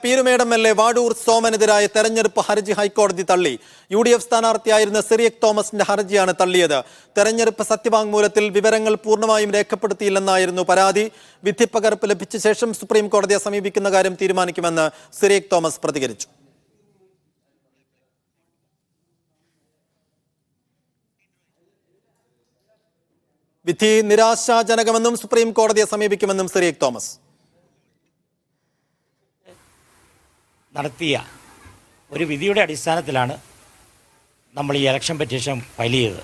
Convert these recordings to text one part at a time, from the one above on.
പീരുമേട് എൽ.എ. വാഴൂർ സോമനെതിരായ തെരഞ്ഞെടുപ്പ് ഹർജി ഹൈക്കോടതി തള്ളി. UDF സ്ഥാനാർത്ഥിയായിരുന്ന സിറിയക് തോമസിന്റെ ഹർജിയാണ് തള്ളിയത്. തെരഞ്ഞെടുപ്പ് സത്യവാങ്മൂലത്തിൽ വിവരങ്ങൾ പൂർണ്ണമായും രേഖപ്പെടുത്തിയില്ലെന്നായിരുന്നു പരാതി. വിധിപ്പകർപ്പ് ലഭിച്ച ശേഷം സുപ്രീം കോടതിയെ സമീപിക്കുന്ന കാര്യം തീരുമാനിക്കുമെന്ന് സിറിയക് തോമസ് പ്രതികരിച്ചു. വിധി നിരാശാജനകമെന്നും സുപ്രീം കോടതിയെ സമീപിക്കുമെന്നും സിറിയക് തോമസ് നടത്തിയ ഒരു വിധിയുടെ അടിസ്ഥാനത്തിലാണ് നമ്മൾ ഈ ഇലക്ഷൻ പെറ്റീഷൻ ഫയൽ ചെയ്തത്.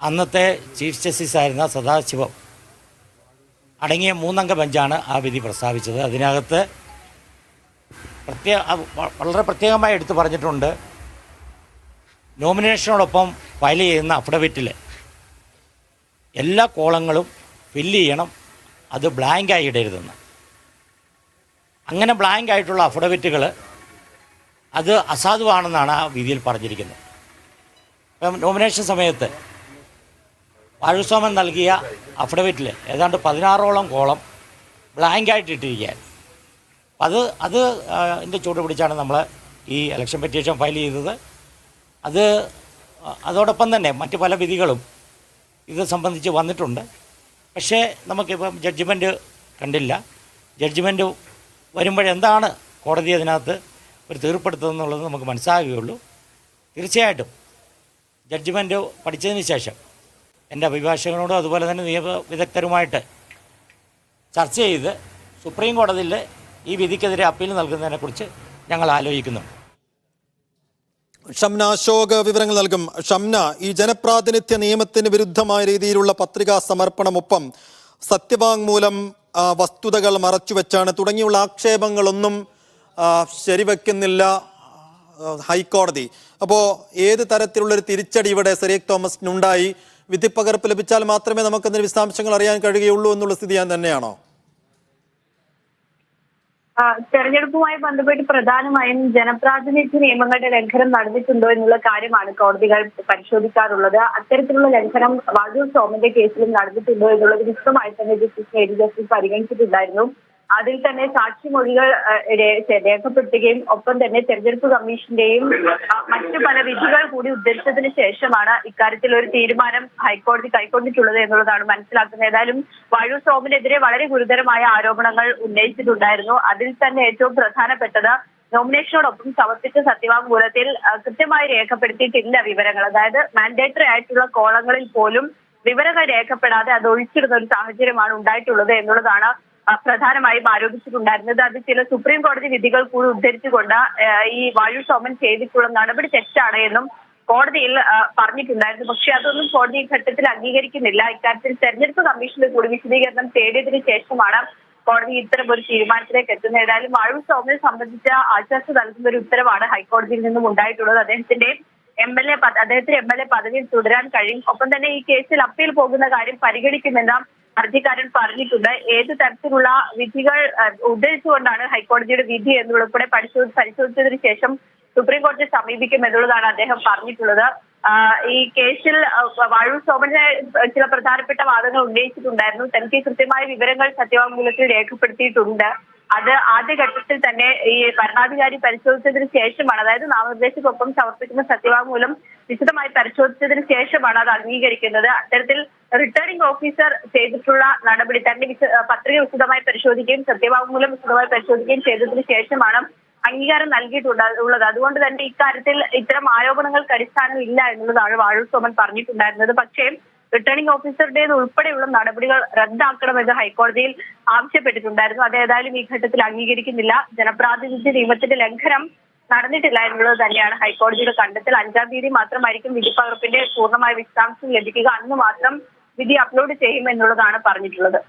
അന്നത്തെ ചീഫ് ജസ്റ്റിസ് ആയിരുന്ന സദാശിവം അടങ്ങിയ 3-അംഗ ബെഞ്ചാണ് ആ വിധി പ്രസ്താവിച്ചത്. അതിനകത്ത് വളരെ പ്രത്യേകമായി എടുത്തു പറഞ്ഞിട്ടുണ്ട്, നോമിനേഷനോടൊപ്പം ഫയൽ ചെയ്യുന്ന അഫിഡവിറ്റിൽ എല്ലാ കോളങ്ങളും ഫില്ല് ചെയ്യണം, അത് ബ്ലാങ്കായി ഇടരുതെന്ന്. അങ്ങനെ ബ്ലാങ്ക് ആയിട്ടുള്ള അഫിഡവിറ്റുകൾ അത് അസാധുവാണെന്നാണ് ആ വിധിയിൽ പറഞ്ഞിരിക്കുന്നത്. ഇപ്പം നോമിനേഷൻ സമയത്ത് വാഴൂർ സോമൻ നൽകിയ അഫിഡവിറ്റിൽ ഏതാണ്ട് 16ഓളം കോളം ബ്ലാങ്കായിട്ട് ഇട്ടിരിക്കുകയാണ്. അത് ഇതിൻ്റെ ചൂട് പിടിച്ചാണ് നമ്മൾ ഈ ഇലക്ഷൻ പെറ്റീഷൻ ഫയൽ ചെയ്തത്. അതോടൊപ്പം തന്നെ മറ്റ് പല വിധികളും ഇത് സംബന്ധിച്ച് വന്നിട്ടുണ്ട്. പക്ഷേ നമുക്കിപ്പം ജഡ്ജിമെൻറ്റ് കണ്ടില്ല. ജഡ്ജിമെൻറ്റ് വരുമ്പോഴെന്താണ് കോടതി അതിനകത്ത് ഒരു തീർപ്പെടുത്തുന്നുള്ളത് നമുക്ക് മനസ്സിലാകുകയുള്ളൂ. തീർച്ചയായിട്ടും ജഡ്ജിമെൻറ്റ് പഠിച്ചതിന് ശേഷം എൻ്റെ അഭിഭാഷകനോടും അതുപോലെ തന്നെ നിയമ വിദഗ്ധരുമായിട്ട് ചർച്ച ചെയ്ത് സുപ്രീം കോടതിയിൽ ഈ വിധിക്കെതിരെ അപ്പീൽ നൽകുന്നതിനെക്കുറിച്ച് ഞങ്ങൾ ആലോചിക്കുന്നുണ്ട്. ഷംന അശോക് വിവരങ്ങൾ നൽകും. ഷംന, ഈ ജനപ്രാതിനിധ്യ നിയമത്തിന് വിരുദ്ധമായ രീതിയിലുള്ള പത്രികാ സമർപ്പണമൊപ്പം സത്യവാങ്മൂലം വസ്തുതകൾ മറച്ചുവെച്ചാണ് തുടങ്ങിയുള്ള ആക്ഷേപങ്ങളൊന്നും ശരിവെക്കുന്നില്ല ഹൈക്കോടതി. അപ്പോൾ ഏത് തരത്തിലുള്ളൊരു തിരിച്ചടി ഇവിടെ സിറിയക് തോമസിനുണ്ടായി? വിധിപ്പകർപ്പ് ലഭിച്ചാൽ മാത്രമേ നമുക്കതിന് വിശദാംശങ്ങൾ അറിയാൻ കഴിയുകയുള്ളൂ എന്നുള്ള സ്ഥിതി തന്നെയാണോ? തെരഞ്ഞെടുപ്പുമായി ബന്ധപ്പെട്ട് പ്രധാനമായും ജനപ്രാതിനിധ്യ നിയമങ്ങളുടെ ലംഘനം നടന്നിട്ടുണ്ടോ എന്നുള്ള കാര്യമാണ് കോടതികൾ പരിശോധിക്കാറുള്ളത്. അത്തരത്തിലുള്ള ലംഘനം വാഴൂർ സോമന്റെ കേസിലും നടന്നിട്ടുണ്ടോ എന്നുള്ളത് വിശദമായി തന്നെ ജസ്റ്റിസ് പരിഗണിച്ചിട്ടുണ്ടായിരുന്നു. അതിൽ തന്നെ സാക്ഷിമൊഴികൾ രേഖപ്പെടുത്തുകയും ഒപ്പം തന്നെ തെരഞ്ഞെടുപ്പ് കമ്മീഷന്റെയും മറ്റു പല വിധികൾ കൂടി ഉദ്ധരിച്ചതിന് ശേഷമാണ് ഇക്കാര്യത്തിൽ ഒരു തീരുമാനം ഹൈക്കോടതി കൈക്കൊണ്ടിട്ടുള്ളത് എന്നുള്ളതാണ് മനസ്സിലാക്കുന്നത്. ഏതായാലും വാഴൂർ സോമനെതിരെ വളരെ ഗുരുതരമായ ആരോപണങ്ങൾ ഉന്നയിച്ചിട്ടുണ്ടായിരുന്നു. അതിൽ തന്നെ ഏറ്റവും പ്രധാനപ്പെട്ടത് നോമിനേഷനോടൊപ്പം സമർപ്പിച്ച സത്യവാങ്മൂലത്തിൽ കൃത്യമായി രേഖപ്പെടുത്തിയിട്ടില്ല വിവരങ്ങൾ. അതായത് മാൻഡേറ്ററി ആയിട്ടുള്ള കോളങ്ങളിൽ പോലും വിവരങ്ങൾ രേഖപ്പെടാതെ അത് ഒഴിച്ചിടുന്ന ഒരു സാഹചര്യമാണ് ഉണ്ടായിട്ടുള്ളത് എന്നുള്ളതാണ് പ്രധാനമായും ആരോപിച്ചിട്ടുണ്ടായിരുന്നത്. അത് ചില സുപ്രീം കോടതി വിധികൾ കൂടി ഉദ്ധരിച്ചുകൊണ്ട് ഈ വാഴൂർ സോമൻ ചെയ്തിട്ടുള്ള നടപടി തെറ്റാണ് എന്നും കോടതിയിൽ പറഞ്ഞിട്ടുണ്ടായിരുന്നു. പക്ഷെ അതൊന്നും കോടതി ഈ ഘട്ടത്തിൽ അംഗീകരിക്കുന്നില്ല. ഇക്കാര്യത്തിൽ തെരഞ്ഞെടുപ്പ് കമ്മീഷനിൽ കൂടി വിശദീകരണം തേടിയതിനു ശേഷമാണ് കോടതി ഇത്തരം ഒരു തീരുമാനത്തിലേക്ക് എത്തുന്നത്. ഏതായാലും വാഴൂർ സോമനെ സംബന്ധിച്ച ആശ്വാസം നൽകുന്ന ഒരു ഉത്തരവാണ് ഹൈക്കോടതിയിൽ നിന്നും ഉണ്ടായിട്ടുള്ളത്. അദ്ദേഹത്തിന് MLA പദവിയിൽ തുടരാൻ കഴിയും. ഒപ്പം തന്നെ ഈ കേസിൽ അപ്പീൽ പോകുന്ന കാര്യം പരിഗണിക്കുമെന്ന് ഹർജിക്കാരൻ പറഞ്ഞിട്ടുണ്ട്. ഏത് തരത്തിലുള്ള വിധികൾ ഉദ്ധരിച്ചുകൊണ്ടാണ് ഹൈക്കോടതിയുടെ വിധി എന്നുൾപ്പെടെ പരിശോധിച്ചതിന് ശേഷം സുപ്രീം കോടതിയെ സമീപിക്കും എന്നുള്ളതാണ് അദ്ദേഹം പറഞ്ഞിട്ടുള്ളത്. ഈ കേസിൽ വാഴൂർ സോമന് ചില പ്രധാനപ്പെട്ട വാദങ്ങൾ ഉന്നയിച്ചിട്ടുണ്ടായിരുന്നു. തനിക്ക് കൃത്യമായ വിവരങ്ങൾ സത്യവാങ്മൂലത്തിൽ രേഖപ്പെടുത്തിയിട്ടുണ്ട്. അത് ആദ്യഘട്ടത്തിൽ തന്നെ ഈ ഭരണാധികാരി പരിശോധിച്ചതിന് ശേഷമാണ്, അതായത് നാമനിർദ്ദേശക്കൊപ്പം സമർപ്പിക്കുന്ന സത്യവാങ്മൂലം വിശദമായി പരിശോധിച്ചതിന് ശേഷമാണ് അത് അംഗീകരിക്കുന്നത്. അത്തരത്തിൽ റിട്ടേണിംഗ് ഓഫീസർ ചെയ്തിട്ടുള്ള നടപടി തന്നെ പത്രിക വിശദമായി പരിശോധിക്കുകയും സത്യവാങ്മൂലം വിശദമായി പരിശോധിക്കുകയും ചെയ്തതിനു ശേഷമാണ് അംഗീകാരം നൽകിയിട്ടുള്ളത്. അതുകൊണ്ട് തന്നെ ഇക്കാര്യത്തിൽ ഇത്തരം ആരോപണങ്ങൾക്ക് അടിസ്ഥാനമില്ല എന്നുള്ളതാണ് വാഴൂർ സോമൻ പറഞ്ഞിട്ടുണ്ടായിരുന്നത്. പക്ഷേ റിട്ടേണിംഗ് ഓഫീസറുടേത് ഉൾപ്പെടെയുള്ള നടപടികൾ റദ്ദാക്കണമെന്ന് ഹൈക്കോടതിയിൽ ആവശ്യപ്പെട്ടിട്ടുണ്ടായിരുന്നു. അത് ഏതായാലും ഈ ഘട്ടത്തിൽ അംഗീകരിക്കുന്നില്ല. ജനപ്രാതിനിധ്യ നിയമത്തിന്റെ ലംഘനം നടന്നിട്ടില്ല എന്നുള്ളത് തന്നെയാണ് ഹൈക്കോടതിയുടെ കണ്ടെത്തൽ. 5-ാം തീയതി മാത്രമായിരിക്കും വിധിപ്പകർപ്പിന്റെ പൂർണ്ണമായ വിശദാംശം ലഭിക്കുക. അന്ന് മാത്രം വിധി അപ്ലോഡ് ചെയ്യുമെന്നുള്ളതാണ് പറഞ്ഞിട്ടുള്ളത്.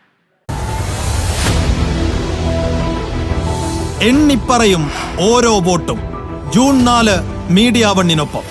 എണ്ണിപ്പറയും ഓരോ വോട്ടും. June 4 media 1-നൊപ്പം.